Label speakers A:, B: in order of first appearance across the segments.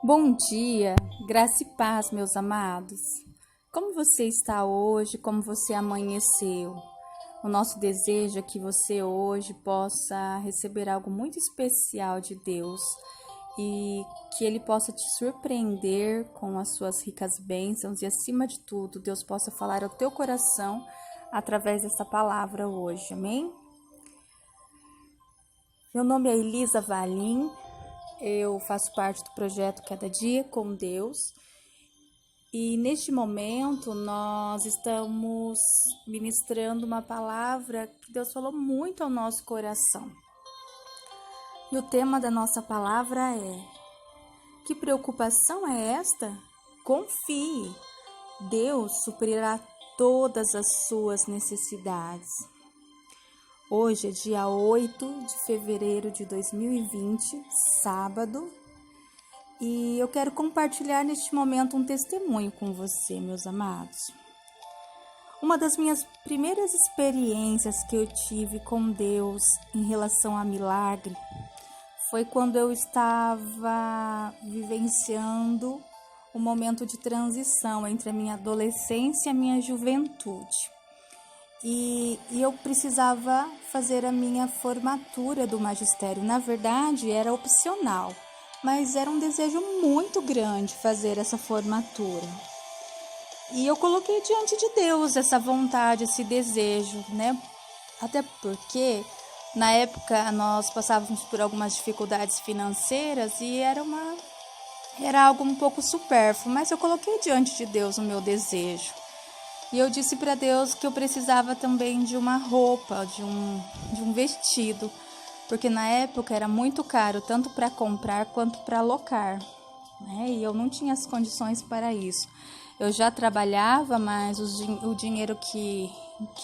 A: Bom dia, graça e paz, meus amados. Como você está hoje? Como você amanheceu? O nosso desejo é que você hoje possa receber algo muito especial de Deus e que Ele possa te surpreender com as suas ricas bênçãos e, acima de tudo, Deus possa falar ao teu coração através dessa palavra hoje, amém? Meu nome é Elisa Valim. Eu faço parte do projeto Cada Dia com Deus e neste momento nós estamos ministrando uma palavra que Deus falou muito ao nosso coração. E o tema da nossa palavra é: que preocupação é esta? Confie, Deus suprirá todas as suas necessidades. Hoje é dia 8 de fevereiro de 2020, sábado, e eu quero compartilhar neste momento um testemunho com você, meus amados. Uma das minhas primeiras experiências que eu tive com Deus em relação a milagre foi quando eu estava vivenciando um momento de transição entre a minha adolescência e a minha juventude. E eu precisava fazer a minha formatura do magistério. Na verdade, era opcional, mas era um desejo muito grande fazer essa formatura. E eu coloquei diante de Deus essa vontade, esse desejo, né? Até porque, na época, nós passávamos por algumas dificuldades financeiras e era algo um pouco supérfluo, mas eu coloquei diante de Deus o meu desejo. E eu disse para Deus que eu precisava também de uma roupa, de um vestido, porque na época era muito caro, tanto para comprar quanto para alocar, né? E eu não tinha as condições para isso. Eu já trabalhava, mas o dinheiro que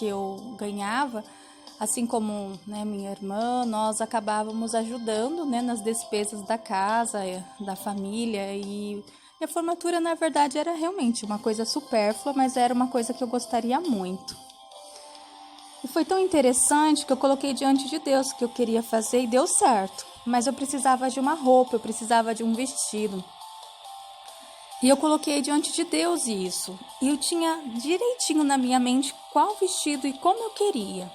A: eu ganhava, assim como, né, minha irmã, nós acabávamos ajudando, né, nas despesas da casa, da família. E a formatura, na verdade, era realmente uma coisa supérflua, mas era uma coisa que eu gostaria muito. E foi tão interessante que eu coloquei diante de Deus o que eu queria fazer e deu certo. Mas eu precisava de uma roupa, eu precisava de um vestido. E eu coloquei diante de Deus isso. E eu tinha direitinho na minha mente qual vestido e como eu queria.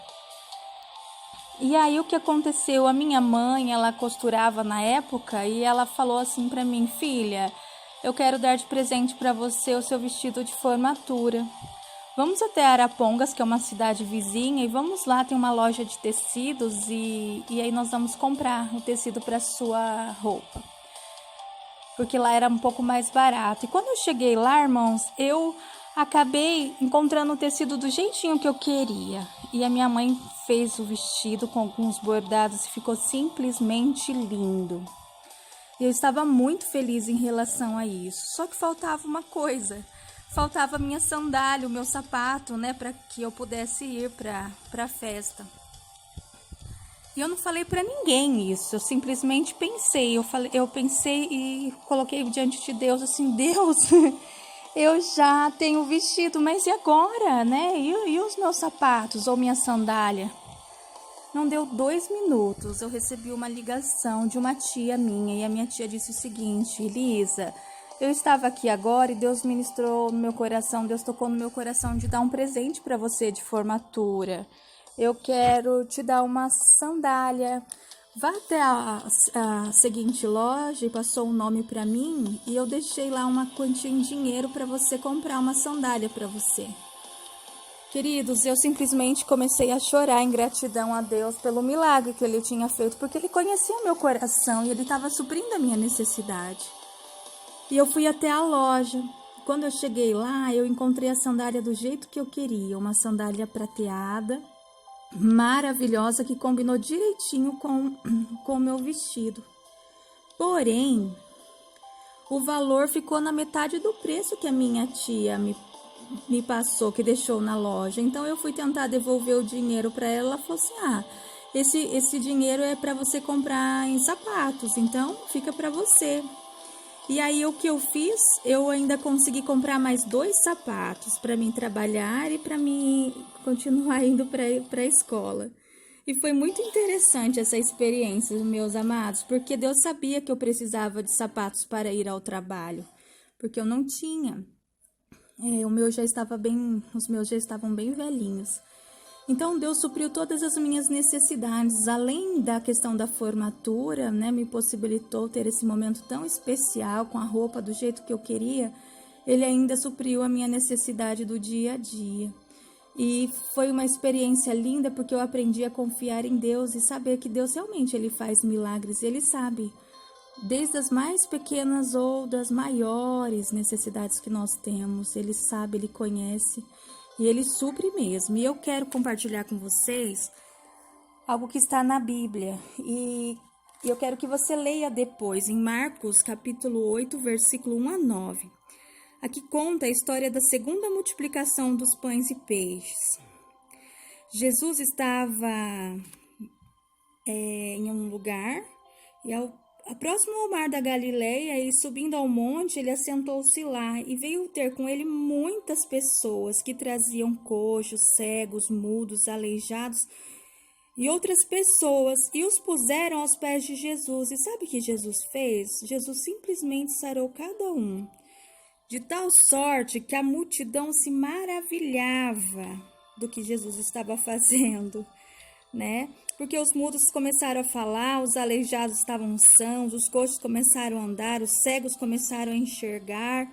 A: E aí o que aconteceu? A minha mãe, ela costurava na época e ela falou assim para mim: filha, eu quero dar de presente para você o seu vestido de formatura. Vamos até Arapongas, que é uma cidade vizinha, e vamos lá, tem uma loja de tecidos e aí nós vamos comprar o tecido para sua roupa. Porque lá era um pouco mais barato. E quando eu cheguei lá, irmãos, eu acabei encontrando o tecido do jeitinho que eu queria. E a minha mãe fez o vestido com alguns bordados e ficou simplesmente lindo. Eu estava muito feliz em relação a isso, só que faltava uma coisa, faltava a minha sandália, o meu sapato, né, para que eu pudesse ir para a festa. E eu não falei para ninguém isso, eu simplesmente pensei, eu pensei e coloquei diante de Deus assim: Deus, eu já tenho o vestido, mas e agora, né, e os meus sapatos ou minha sandália? Não deu 2 minutos, eu recebi uma ligação de uma tia minha, e a minha tia disse o seguinte: Elisa, eu estava aqui agora e Deus ministrou no meu coração, Deus tocou no meu coração de dar um presente para você de formatura. Eu quero te dar uma sandália. Vá até a seguinte loja, e passou um nome para mim, e eu deixei lá uma quantia em dinheiro para você comprar uma sandália para você. Queridos, eu simplesmente comecei a chorar em gratidão a Deus pelo milagre que Ele tinha feito, porque Ele conhecia o meu coração e Ele estava suprindo a minha necessidade. E eu fui até a loja. Quando eu cheguei lá, eu encontrei a sandália do jeito que eu queria, uma sandália prateada, maravilhosa, que combinou direitinho com o meu vestido. Porém, o valor ficou na metade do preço que a minha tia me passou, que deixou na loja. Então eu fui tentar devolver o dinheiro para ela. Ela falou assim: esse dinheiro é para você comprar em sapatos, então fica para você. E aí o que eu fiz? Eu ainda consegui comprar mais 2 sapatos para mim trabalhar e para mim continuar indo para a escola. E foi muito interessante essa experiência, meus amados, porque Deus sabia que eu precisava de sapatos para ir ao trabalho, porque eu não tinha. Os meus já estavam bem velhinhos. Então Deus supriu todas as minhas necessidades, além da questão da formatura, né, me possibilitou ter esse momento tão especial com a roupa do jeito que eu queria. Ele ainda supriu a minha necessidade do dia a dia. E foi uma experiência linda porque eu aprendi a confiar em Deus e saber que Deus realmente ele faz milagres, ele sabe, desde as mais pequenas ou das maiores necessidades que nós temos, ele sabe, ele conhece. E ele supre mesmo. E eu quero compartilhar com vocês algo que está na Bíblia. E eu quero que você leia depois, em Marcos, capítulo 8, versículo 1 a 9. Aqui conta a história da segunda multiplicação dos pães e peixes. Jesus estava em um lugar, e próximo ao mar da Galileia, e subindo ao monte, ele assentou-se lá, e veio ter com ele muitas pessoas que traziam coxos, cegos, mudos, aleijados, e outras pessoas, e os puseram aos pés de Jesus. E sabe o que Jesus fez? Jesus simplesmente sarou cada um, de tal sorte que a multidão se maravilhava do que Jesus estava fazendo, né? Porque os mudos começaram a falar, os aleijados estavam sãos, os coxos começaram a andar, os cegos começaram a enxergar,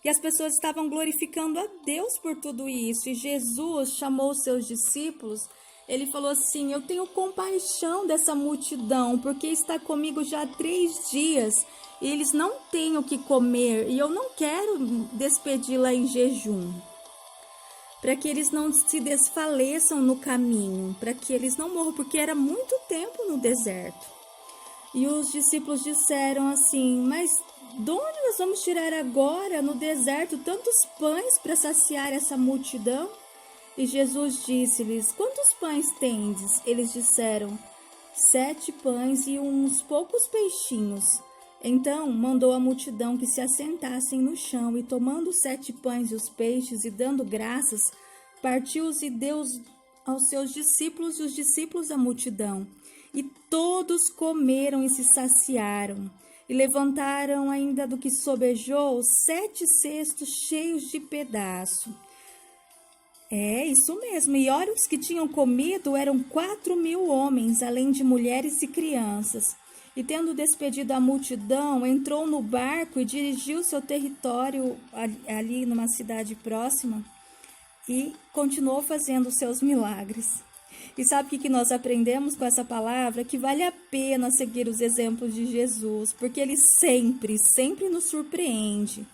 A: e as pessoas estavam glorificando a Deus por tudo isso. E Jesus chamou os seus discípulos, ele falou assim: eu tenho compaixão dessa multidão, porque está comigo já há 3 dias, e eles não têm o que comer, e eu não quero despedi-la em jejum, para que eles não se desfaleçam no caminho, para que eles não morram, porque era muito tempo no deserto. E os discípulos disseram assim: mas de onde nós vamos tirar agora no deserto tantos pães para saciar essa multidão? E Jesus disse-lhes: quantos pães tendes? Eles disseram: 7 pães e uns poucos peixinhos. Então mandou a multidão que se assentassem no chão, e tomando os 7 pães e os peixes, e dando graças, partiu-os e deu aos seus discípulos, e os discípulos à multidão. E todos comeram e se saciaram, e levantaram ainda do que sobejou 7 cestos cheios de pedaço. É, isso mesmo. E olha, os que tinham comido eram 4.000 homens, além de mulheres e crianças. E tendo despedido a multidão, entrou no barco e dirigiu seu território ali numa cidade próxima, e continuou fazendo seus milagres. E sabe o que nós aprendemos com essa palavra? Que vale a pena seguir os exemplos de Jesus, porque ele sempre, sempre nos surpreende.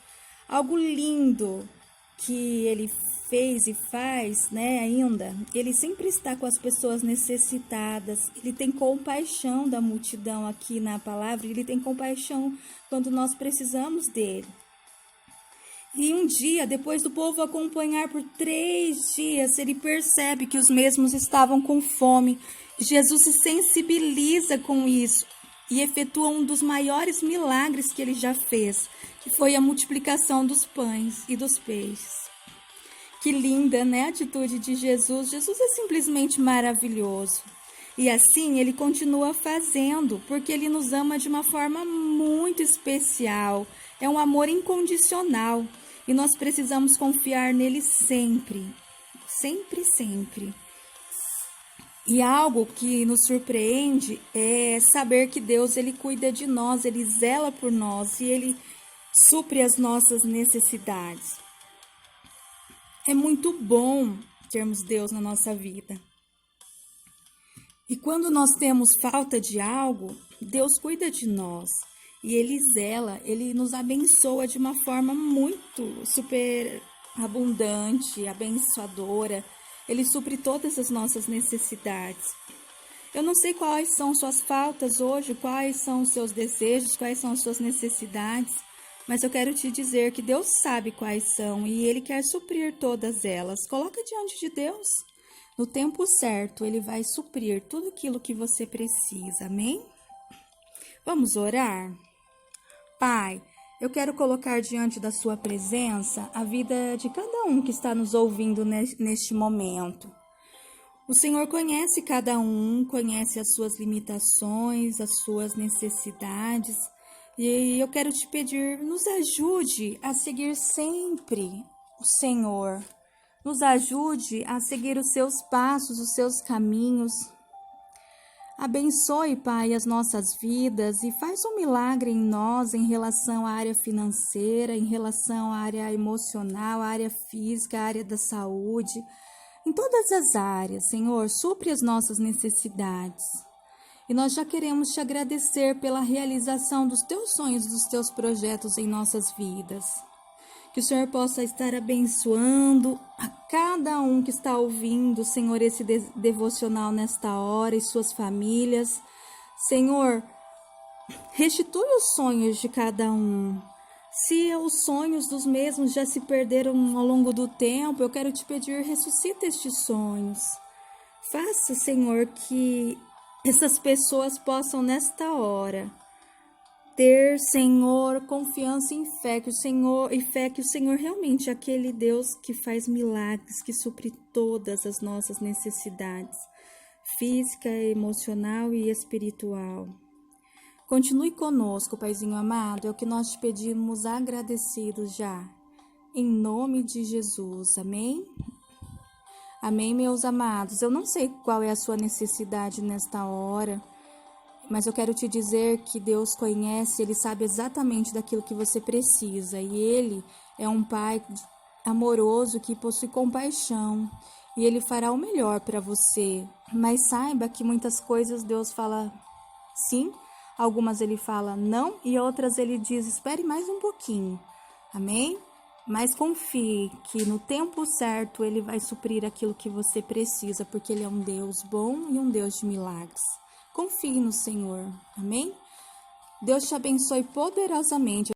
A: Algo lindo que ele fez e faz, né, ainda, ele sempre está com as pessoas necessitadas, ele tem compaixão da multidão aqui na palavra, ele tem compaixão quando nós precisamos dele. E um dia, depois do povo acompanhar por 3 dias, ele percebe que os mesmos estavam com fome. Jesus se sensibiliza com isso e efetua um dos maiores milagres que ele já fez, que foi a multiplicação dos pães e dos peixes. Que linda, né, a atitude de Jesus. Jesus é simplesmente maravilhoso. E assim ele continua fazendo, porque ele nos ama de uma forma muito especial. É um amor incondicional. E nós precisamos confiar nele sempre. Sempre, sempre. E algo que nos surpreende é saber que Deus, ele cuida de nós, ele zela por nós e ele supre as nossas necessidades. É muito bom termos Deus na nossa vida. E quando nós temos falta de algo, Deus cuida de nós. E ele zela, ele nos abençoa de uma forma muito super abundante, abençoadora. Ele supre todas as nossas necessidades. Eu não sei quais são suas faltas hoje, quais são os seus desejos, quais são as suas necessidades. Mas eu quero te dizer que Deus sabe quais são e Ele quer suprir todas elas. Coloca diante de Deus. No tempo certo, Ele vai suprir tudo aquilo que você precisa. Amém? Vamos orar? Pai, eu quero colocar diante da sua presença a vida de cada um que está nos ouvindo neste momento. O Senhor conhece cada um, conhece as suas limitações, as suas necessidades. E eu quero te pedir, nos ajude a seguir sempre o Senhor. Nos ajude a seguir os seus passos, os seus caminhos. Abençoe, Pai, as nossas vidas e faz um milagre em nós em relação à área financeira, em relação à área emocional, à área física, à área da saúde. Em todas as áreas, Senhor, supre as nossas necessidades. E nós já queremos te agradecer pela realização dos teus sonhos, dos teus projetos em nossas vidas. Que o Senhor possa estar abençoando a cada um que está ouvindo, Senhor, esse devocional nesta hora e suas famílias. Senhor, restitui os sonhos de cada um. Se os sonhos dos mesmos já se perderam ao longo do tempo, eu quero te pedir, ressuscita estes sonhos. Faça, Senhor, que essas pessoas possam, nesta hora, ter, Senhor, confiança em fé, que o Senhor realmente é aquele Deus que faz milagres, que supre todas as nossas necessidades, física, emocional e espiritual. Continue conosco, Paizinho amado, é o que nós te pedimos agradecidos já. Em nome de Jesus, amém? Amém, meus amados. Eu não sei qual é a sua necessidade nesta hora, mas eu quero te dizer que Deus conhece, Ele sabe exatamente daquilo que você precisa. E Ele é um Pai amoroso que possui compaixão. E Ele fará o melhor para você. Mas saiba que muitas coisas Deus fala sim, algumas Ele fala não e outras Ele diz espere mais um pouquinho. Amém? Mas confie que no tempo certo Ele vai suprir aquilo que você precisa, porque Ele é um Deus bom e um Deus de milagres. Confie no Senhor. Amém? Deus te abençoe poderosamente.